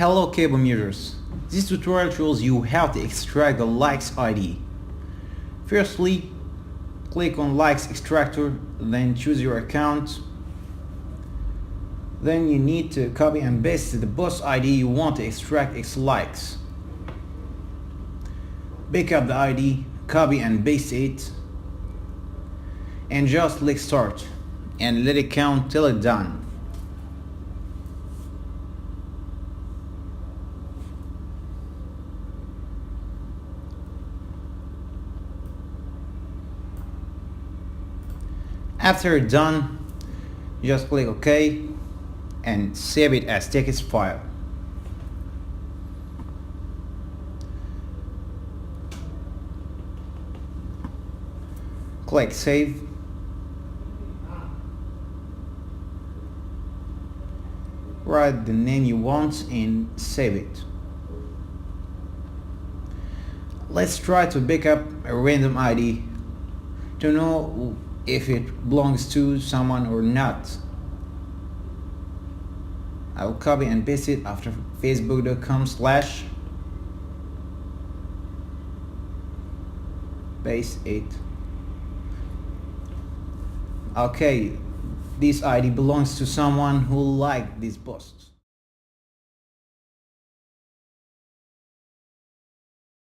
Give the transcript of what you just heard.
Hello cable users, this tutorial shows you how to extract the Likes ID. Firstly, click on Likes extractor, then choose your account. Then you need to copy and paste the post ID you want to extract its likes. Pick up the ID, copy and paste it, and just click start and let it count till it's done. After it's done, just click OK and save it as text file. Click save. Write the name you want and save it. Let's try to pick up a random ID to know if it belongs to someone or not. I will copy and paste it after facebook.com/paste it. Okay, this ID belongs to someone who liked this post.